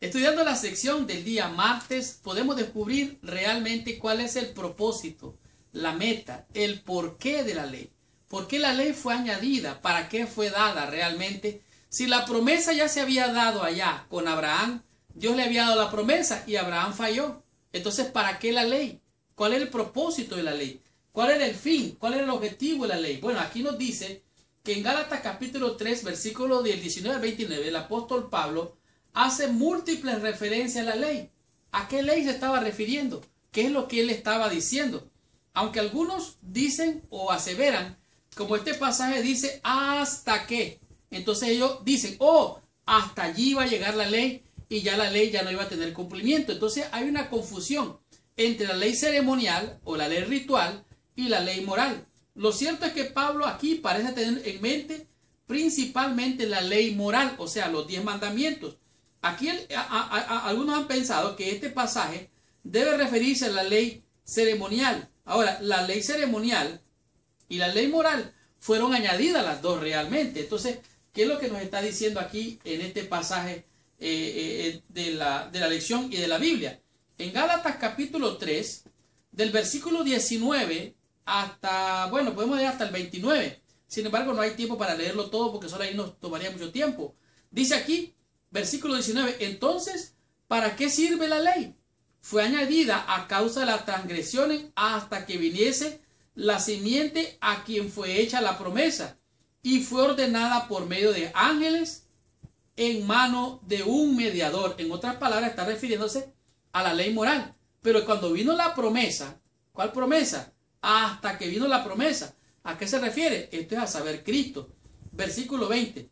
Estudiando la sección del día martes, podemos descubrir realmente cuál es el propósito, la meta, el porqué de la ley. ¿Por qué la ley fue añadida? ¿Para qué fue dada realmente? Si la promesa ya se había dado allá con Abraham, Dios le había dado la promesa y Abraham falló. Entonces, ¿para qué la ley? ¿Cuál es el propósito de la ley? ¿Cuál era el fin? ¿Cuál era el objetivo de la ley? Bueno, aquí nos dice que en Gálatas capítulo 3, versículo del 19 al 29, el apóstol Pablo hace múltiples referencias a la ley. ¿A qué ley se estaba refiriendo? ¿Qué es lo que él estaba diciendo? Aunque algunos dicen o aseveran, como este pasaje dice, hasta que. Entonces ellos dicen, hasta allí va a llegar la ley y ya la ley ya no iba a tener cumplimiento. Entonces hay una confusión entre la ley ceremonial o la ley ritual y la ley moral. Lo cierto es que Pablo aquí parece tener en mente principalmente la ley moral, o sea, los 10 mandamientos. Aquí algunos han pensado que este pasaje debe referirse a la ley ceremonial. Ahora, la ley ceremonial y la ley moral fueron añadidas las dos realmente. Entonces, ¿qué es lo que nos está diciendo aquí en este pasaje de la lección y de la Biblia? En Gálatas capítulo 3, del versículo 19 hasta, bueno, podemos leer hasta el 29. Sin embargo, no hay tiempo para leerlo todo porque solo ahí nos tomaría mucho tiempo. Dice aquí, versículo 19, entonces, ¿para qué sirve la ley? Fue añadida a causa de las transgresiones hasta que viniese la simiente a quien fue hecha la promesa, y fue ordenada por medio de ángeles en mano de un mediador. En otras palabras, está refiriéndose a la ley moral. Pero cuando vino la promesa, ¿cuál promesa? Hasta que vino la promesa. ¿A qué se refiere? Esto es a saber Cristo. Versículo 20.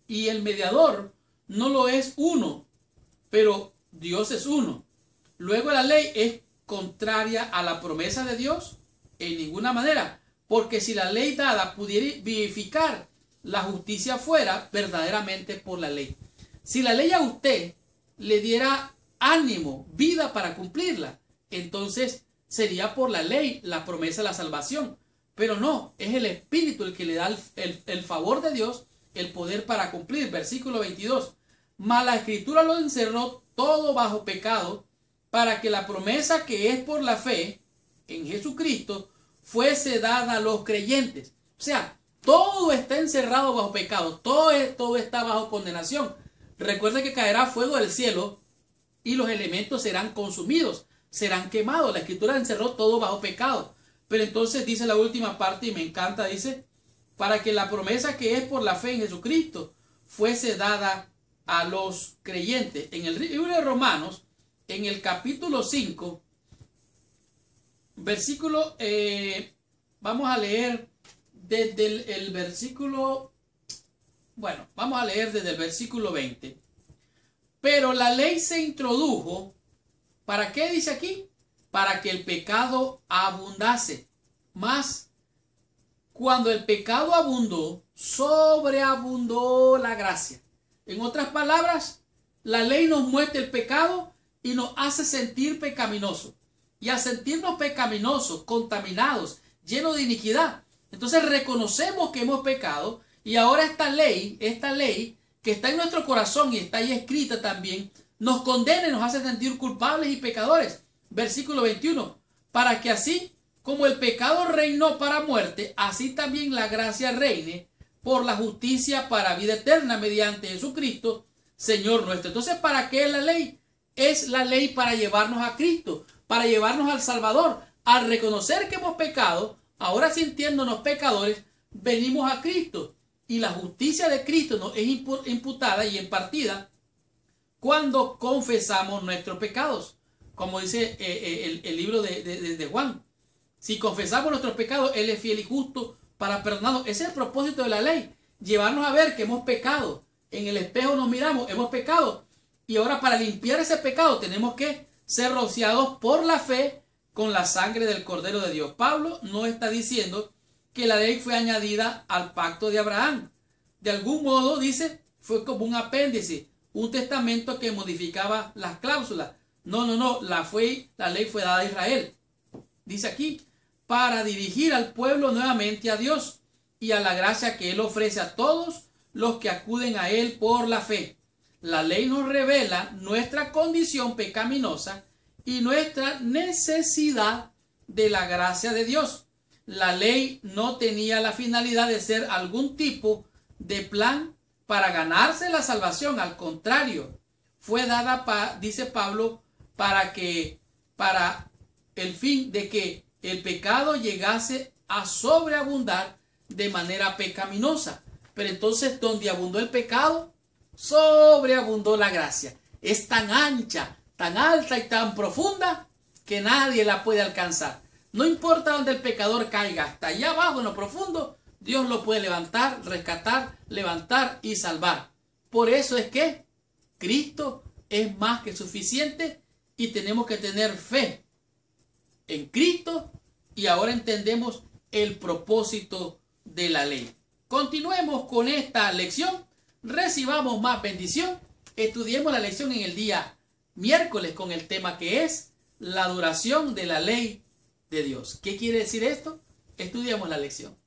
Y el mediador no lo es uno, pero Dios es uno. Luego la ley es contraria a la promesa de Dios en ninguna manera, porque si la ley dada pudiera vivificar, la justicia fuera verdaderamente por la ley. Si la ley a usted le diera ánimo, vida para cumplirla, entonces sería por la ley la promesa de la salvación. Pero no, es el Espíritu el que le da el favor de Dios, el poder para cumplir. Versículo 22. Mas la Escritura lo encerró todo bajo pecado, para que la promesa que es por la fe en Jesucristo fuese dada a los creyentes. O sea, todo está encerrado bajo pecado, todo está bajo condenación. Recuerda que caerá fuego del cielo y los elementos serán consumidos, serán quemados. La Escritura encerró todo bajo pecado. Pero entonces dice la última parte y me encanta, dice, para que la promesa que es por la fe en Jesucristo fuese dada a los creyentes. En el libro de Romanos, en el capítulo 5, versículo, vamos a leer desde el versículo, bueno, vamos a leer desde el versículo 20. Pero la ley se introdujo, ¿para qué dice aquí? Para que el pecado abundase. Mas, cuando el pecado abundó, sobreabundó la gracia. En otras palabras, la ley nos muestra el pecado y nos hace sentir pecaminosos. Y al sentirnos pecaminosos, contaminados, llenos de iniquidad, entonces reconocemos que hemos pecado y ahora esta ley que está en nuestro corazón y está ahí escrita también, nos condena y nos hace sentir culpables y pecadores. Versículo 21, para que así como el pecado reinó para muerte, así también la gracia reine por la justicia para vida eterna mediante Jesucristo, Señor nuestro. Entonces, ¿para qué es la ley? Es la ley para llevarnos a Cristo, para llevarnos al Salvador. Al reconocer que hemos pecado, ahora sintiéndonos pecadores, venimos a Cristo. Y la justicia de Cristo nos es imputada y impartida cuando confesamos nuestros pecados. Como dice el libro de Juan. Si confesamos nuestros pecados, Él es fiel y justo para perdonarnos. Ese es el propósito de la ley. Llevarnos a ver que hemos pecado. En el espejo nos miramos, hemos pecado. Y ahora para limpiar ese pecado tenemos que ser rociados por la fe con la sangre del Cordero de Dios. Pablo no está diciendo que la ley fue añadida al pacto de Abraham. De algún modo, dice, fue como un apéndice, un testamento que modificaba las cláusulas. No, la ley fue dada a Israel. Dice aquí, para dirigir al pueblo nuevamente a Dios y a la gracia que Él ofrece a todos los que acuden a Él por la fe. La ley nos revela nuestra condición pecaminosa y nuestra necesidad de la gracia de Dios. La ley no tenía la finalidad de ser algún tipo de plan para ganarse la salvación. Al contrario, fue dada, dice Pablo, para el fin de que el pecado llegase a sobreabundar de manera pecaminosa. Pero entonces, donde abundó el pecado, sobreabundó la gracia. Es tan ancha, tan alta y tan profunda que nadie la puede alcanzar. No importa donde el pecador caiga, hasta allá abajo en lo profundo, Dios lo puede levantar, rescatar, levantar y salvar. Por eso es que Cristo es más que suficiente y tenemos que tener fe en Cristo, y ahora entendemos el propósito de la ley. Continuemos con esta lección, recibamos más bendición, estudiemos la lección en el día miércoles con el tema que es la duración de la ley de Dios. ¿Qué quiere decir esto? Estudiemos la lección.